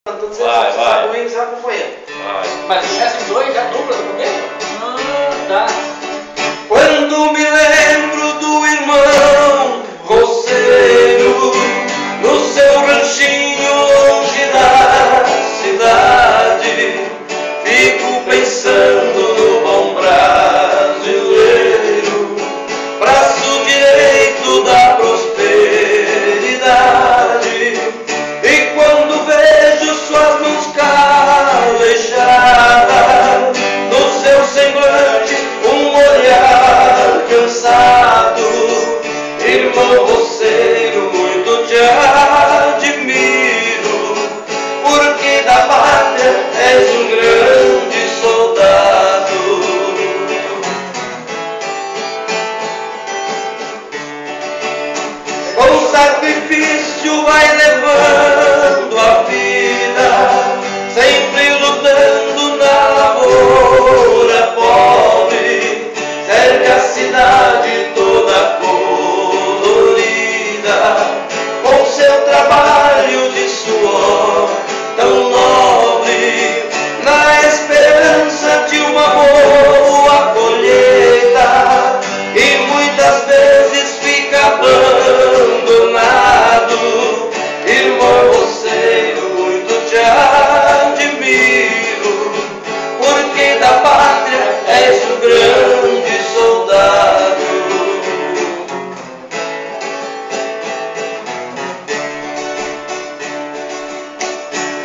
Então você sabe bem que você vai acompanhando. Mas essa em dois, a dupla do começo? Tá. Quando me lembro do irmão roceiro, no seu ranchinho longe da cidade, fico pensando no bom brasileiro, braço direito da prosperidade. E quando vejo suas mãos calejadas, no seu semblante um olhar cansado, irmão roceiro, muito te admiro, porque da pátria és um grande soldado. Com sacrifício vai levando a vida, sempre lutando na lavoura pobre, serve a cidade toda colorida, com seu trabalho de suor tão nobre, na esperança de uma boa colheita, e muitas vezes fica abandonado. Irmão roceiro, muito te admiro, porque da pátria és um grande soldado.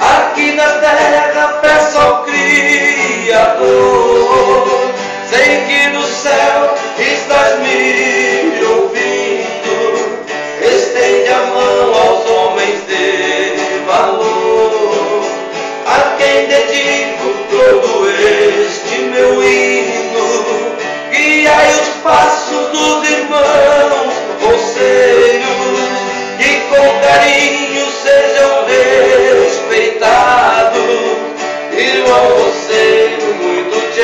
Aqui na terra peço ao Criador, sei que no céu estás me ouvindo, estende a mão aos homens de valor, a quem dedico todo este meu hino, guiai os passos dos irmãos roceiros, que com carinho sejam respeitados. Irmão roceiro, muito te